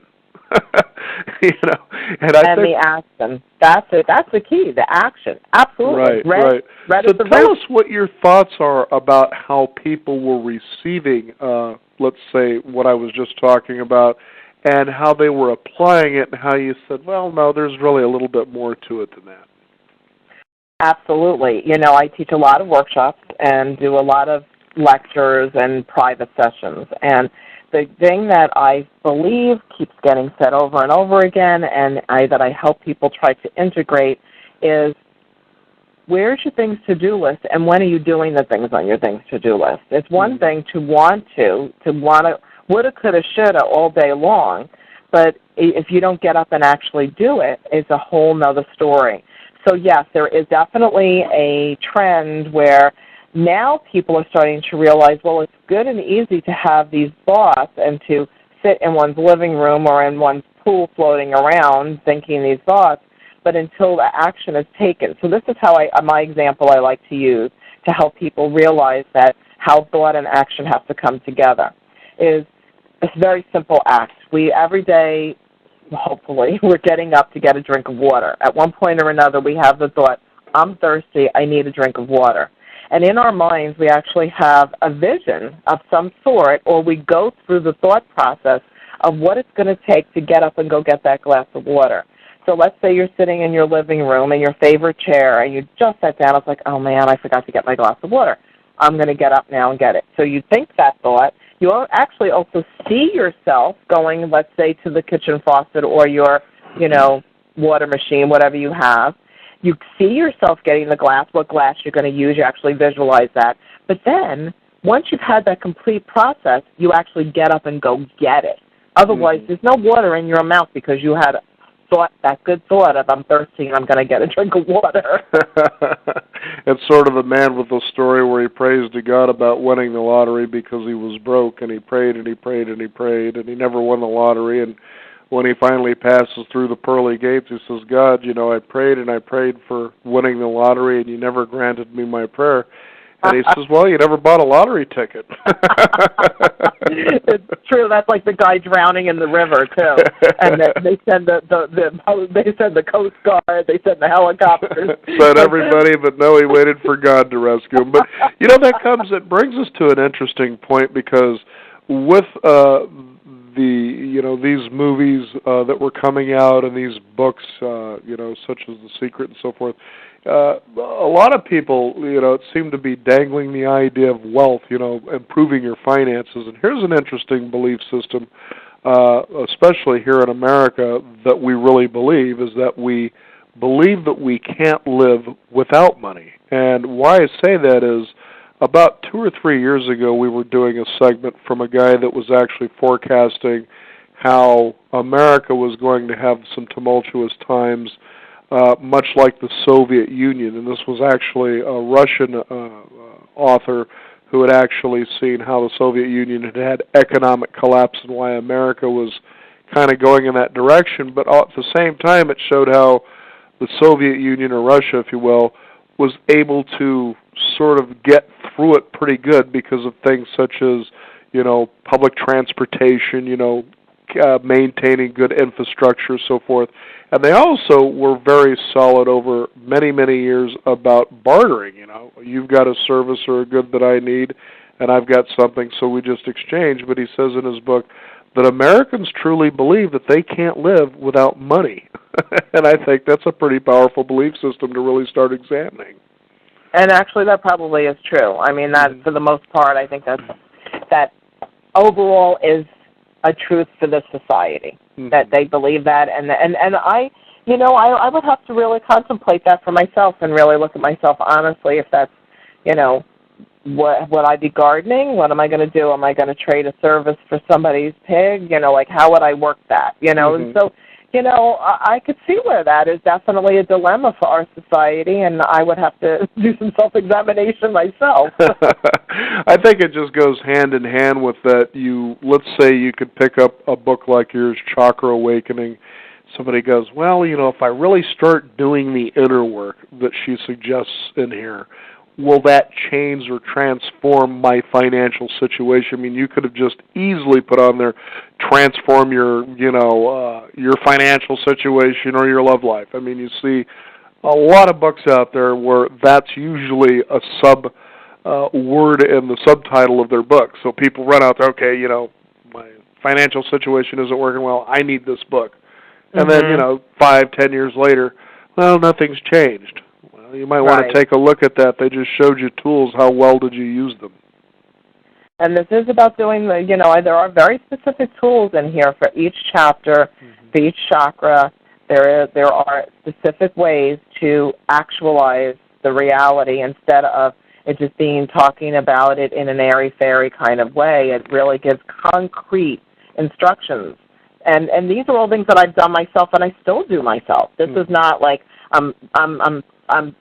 And the action. That's it. That's the key, the action. Absolutely. Right. So tell us what your thoughts are about how people were receiving, let's say, what I was just talking about, and how they were applying it, and how you said, well, no, there's really a little bit more to it than that. Absolutely. I teach a lot of workshops and do a lot of lectures and private sessions. And the thing that I believe keeps getting said over and over again, and that I help people try to integrate, is where's your things to-do list, and when are you doing the things on your things to-do list? It's one thing to want to woulda, coulda, shoulda all day long, but if you don't get up and actually do it, it's a whole nother story. So yes, there is definitely a trend where now people are starting to realize, well, it's good and easy to have these thoughts and to sit in one's living room or in one's pool floating around thinking these thoughts, but until the action is taken. So this is how my example I like to use to help people realize that how thought and action have to come together is a very simple act. We every day, hopefully, we're getting up to get a drink of water. At one point or another, we have the thought, I'm thirsty, I need a drink of water. And in our minds, we actually have a vision of some sort, or we go through the thought process of what it's going to take to get up and go get that glass of water. So let's say you're sitting in your living room in your favorite chair, and you just sat down. It's like, oh, man, I forgot to get my glass of water. I'm going to get up now and get it. So you think that thought. You actually also see yourself going, let's say, to the kitchen faucet or your, water machine, whatever you have. You see yourself getting the glass, what glass you're going to use. You actually visualize that. But then, once you've had that complete process, you actually get up and go get it. Otherwise, there's no water in your mouth because you had that good thought of, I'm thirsty and I'm going to get a drink of water. It's sort of the man with the story where he prays to God about winning the lottery because he was broke, and he prayed and he prayed and he prayed, and he never won the lottery. And when he finally passes through the pearly gates, he says, God, I prayed and I prayed for winning the lottery, and you never granted me my prayer. And he says, well, you never bought a lottery ticket. It's true. That's like the guy drowning in the river, too. And they send they send the Coast Guard, they send the helicopters. Sent everybody, but no, he waited for God to rescue him. But, it brings us to an interesting point, because with these movies that were coming out and these books, such as The Secret and so forth, a lot of people, it seemed to be dangling the idea of wealth, improving your finances. And here's an interesting belief system, especially here in America, that we really believe, is that we believe that we can't live without money. And why I say that is, about 2 or 3 years ago, we were doing a segment from a guy that was actually forecasting how America was going to have some tumultuous times, much like the Soviet Union. And this was actually a Russian author who had actually seen how the Soviet Union had had economic collapse and why America was kind of going in that direction. But at the same time, it showed how the Soviet Union, or Russia, if you will, was able to sort of get through it pretty good because of things such as, public transportation, maintaining good infrastructure, so forth. And they also were very solid over many, many years about bartering. You've got a service or a good that I need, and I've got something, so we just exchange. But he says in his book that Americans truly believe that they can't live without money. And I think that's a pretty powerful belief system to really start examining. And actually, that probably is true. I mean, that for the most part, I think that overall is a truth for this society, that they believe that. And I would have to really contemplate that for myself and really look at myself honestly if that's, would I be gardening? What am I going to do? Am I going to trade a service for somebody's pig? Like, how would I work that? And so, I could see where that is definitely a dilemma for our society, and I would have to do some self-examination myself. I think it just goes hand in hand with that. Let's say you could pick up a book like yours, Chakra Awakening. Somebody goes, well, if I really start doing the inner work that she suggests in here, will that change or transform my financial situation? I mean, you could have just easily put on there, transform your financial situation or your love life. I mean, you see a lot of books out there where that's usually a word in the subtitle of their book. So people run out there, okay, my financial situation isn't working well, I need this book. And then, 5-10 years later, well, nothing's changed. Well, you might want to take a look at that. They just showed you tools. How well did you use them? And this is about doing there are very specific tools in here for each chapter, for each chakra. There are specific ways to actualize the reality instead of it just being talking about it in an airy-fairy kind of way. It really gives concrete instructions. And these are all things that I've done myself, and I still do myself. This is not like I'm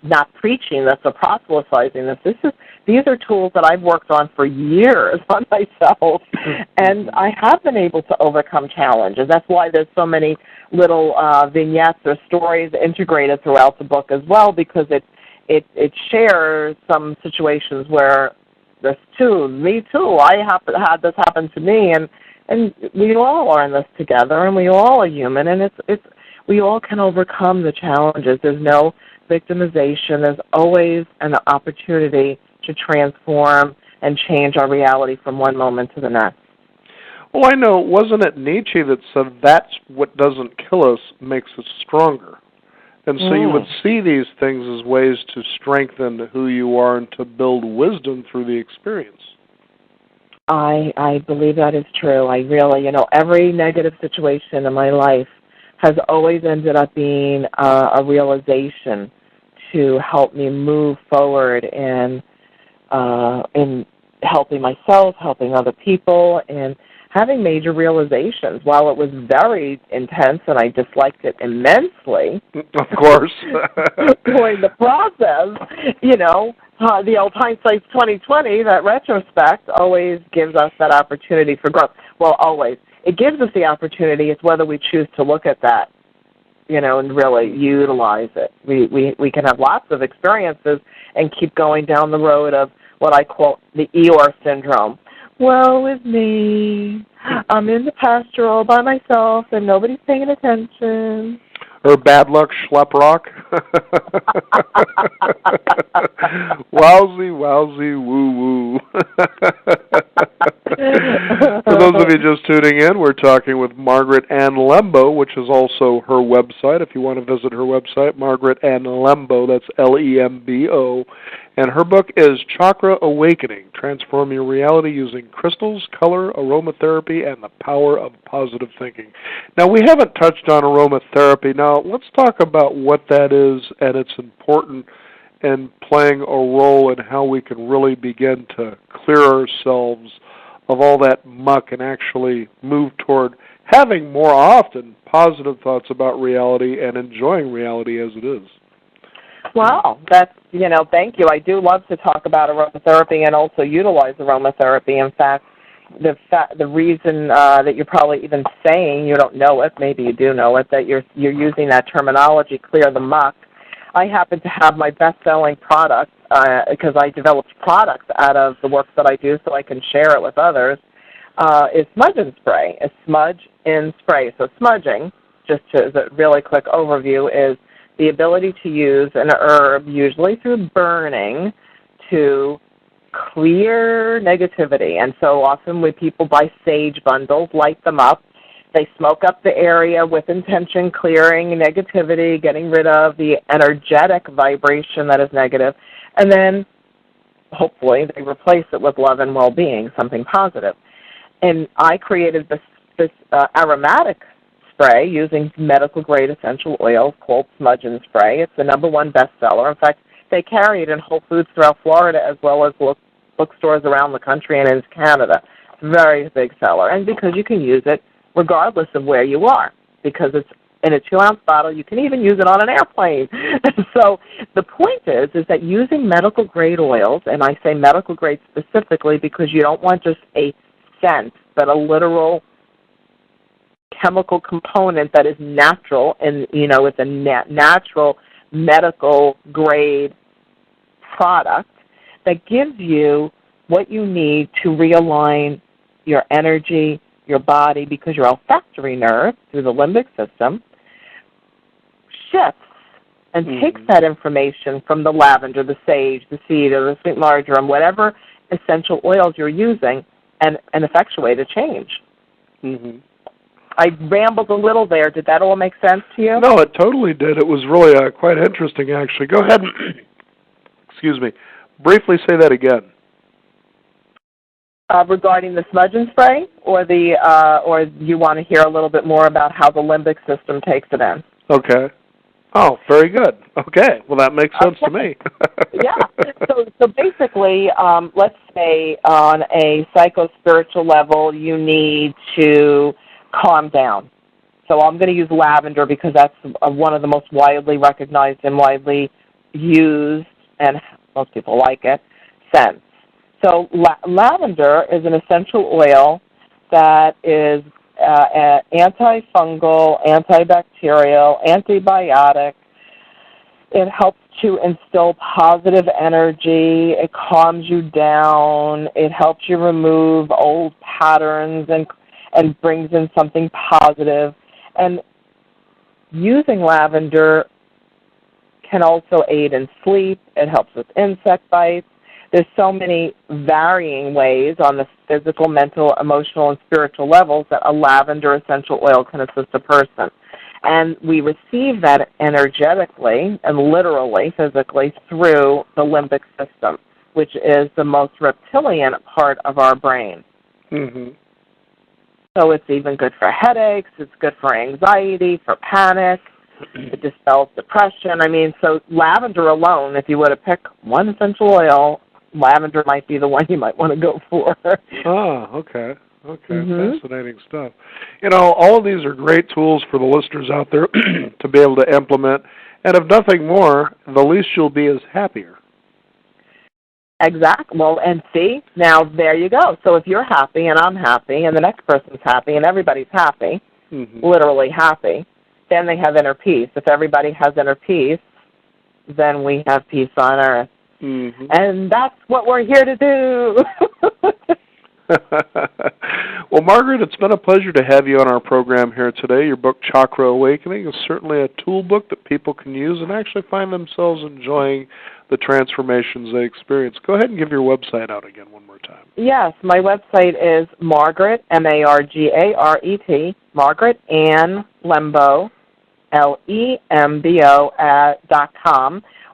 not preaching this or proselytizing this. These are tools that I've worked on for years on myself, and I have been able to overcome challenges. That's why there's so many little vignettes or stories integrated throughout the book as well, because it shares some situations where me too. I had this happen to me, and we all are in this together, and we all are human, and we all can overcome the challenges. There's no victimization. There's always an opportunity to transform and change our reality from one moment to the next. Well, I know, wasn't it Nietzsche that said that's what doesn't kill us makes us stronger? And so you would see these things as ways to strengthen who you are and to build wisdom through the experience. I believe that is true. I really, every negative situation in my life has always ended up being a realization to help me move forward in helping myself, helping other people, and having major realizations. While it was very intense and I disliked it immensely, of course, during the process, the old hindsight's 20/20, that retrospect always gives us that opportunity for growth. Well, always. It gives us the opportunity. It's whether we choose to look at that, and really utilize it. We can have lots of experiences and keep going down the road of what I call the Eeyore syndrome. Woe is me. I'm in the pasture all by myself and nobody's paying attention. Or bad luck schlep rock. Wowsy, woo-woo. For those of you just tuning in, we're talking with Margaret Ann Lembo, which is also her website. If you want to visit her website, Margaret Ann Lembo, that's Lembo. And her book is Chakra Awakening, Transform Your Reality Using Crystals, Color, Aromatherapy, and the Power of Positive Thinking. Now, we haven't touched on aromatherapy. Now, let's talk about what that is and its importance in playing a role in how we can really begin to clear ourselves of all that muck and actually move toward having more often positive thoughts about reality and enjoying reality as it is. Wow, that's, thank you. I do love to talk about aromatherapy and also utilize aromatherapy. In fact, the reason that you're probably even saying you don't know it, maybe you do know it, that you're using that terminology, clear the muck. I happen to have my best-selling product because I developed products out of the work that I do so I can share it with others, is Smudge and Spray. It's Smudge in Spray. So smudging, just as a really quick overview, is the ability to use an herb, usually through burning, to clear negativity. And so often when people buy sage bundles, light them up, they smoke up the area with intention, clearing negativity, getting rid of the energetic vibration that is negative, and then hopefully they replace it with love and well-being, something positive. And I created this aromatic spray using medical-grade essential oils called Smudge and Spray. It's the #1 bestseller. In fact, they carry it in Whole Foods throughout Florida as well as bookstores around the country and in Canada. It's a very big seller. And because you can use it regardless of where you are, because it's in a 2-ounce bottle. You can even use it on an airplane. So the point is that using medical-grade oils, and I say medical-grade specifically because you don't want just a scent, but a literal chemical component that is natural, and, it's a natural medical-grade product that gives you what you need to realign your energy, your body, because your olfactory nerve through the limbic system shifts and takes that information from the lavender, the sage, the cedar, the sweet marjoram, whatever essential oils you're using, and effectuate a change. Mm-hmm. I rambled a little there. Did that all make sense to you? No, it totally did. It was really quite interesting, actually. Go ahead and, excuse me, briefly say that again. Regarding the smudge and spray, or you want to hear a little bit more about how the limbic system takes it in? Okay. Oh, very good. Okay. Well, that makes sense to me. Yeah. So basically, let's say on a psycho-spiritual level, you need to calm down. So I'm going to use lavender because that's one of the most widely recognized and widely used, and most people like it, scents. So lavender is an essential oil that is antifungal, antibacterial, antibiotic. It helps to instill positive energy. It calms you down. It helps you remove old patterns and brings in something positive. And using lavender can also aid in sleep. It helps with insect bites. There's so many varying ways on the physical, mental, emotional, and spiritual levels that a lavender essential oil can assist a person. And we receive that energetically and literally, physically, through the limbic system, which is the most reptilian part of our brain. Mm-hmm. So it's even good for headaches. It's good for anxiety, for panic. It dispels depression. So lavender alone, if you were to pick one essential oil, lavender might be the one you might want to go for. Oh, okay. Okay, Fascinating stuff. All of these are great tools for the listeners out there to be able to implement, and if nothing more, the least you'll be is happier. Exactly. Well, and see, now there you go. So if you're happy and I'm happy and the next person's happy and everybody's happy, literally happy, then they have inner peace. If everybody has inner peace, then we have peace on earth. Mm-hmm. And that's what we're here to do. Well, Margaret, it's been a pleasure to have you on our program here today. Your book, Chakra Awakening, is certainly a tool book that people can use and actually find themselves enjoying the transformations they experience. Go ahead and give your website out again one more time. Yes, my website is Margaret, M-A-R-G-A-R-E-T, Margaret Ann Lembo, Lembo.com.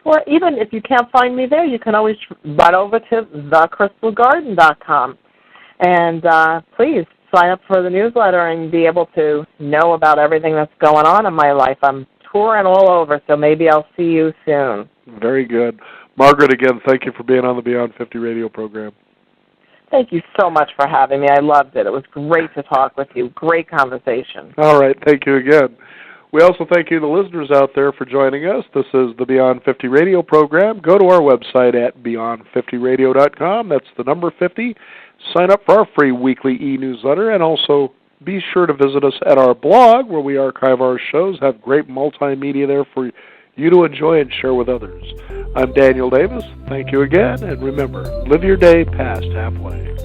Or even if you can't find me there, you can always run over to thecrystalgarden.com. And please sign up for the newsletter and be able to know about everything that's going on in my life. I'm touring all over, so maybe I'll see you soon. Very good. Margaret, again, thank you for being on the Beyond 50 radio program. Thank you so much for having me. I loved it. It was great to talk with you. Great conversation. All right. Thank you again. We also thank you, the listeners out there, for joining us. This is the Beyond 50 radio program. Go to our website at beyond50radio.com. That's the number 50. Sign up for our free weekly e-newsletter, and also be sure to visit us at our blog where we archive our shows, have great multimedia there for you to enjoy and share with others. I'm Daniel Davis. Thank you again, and remember, live your day past halfway.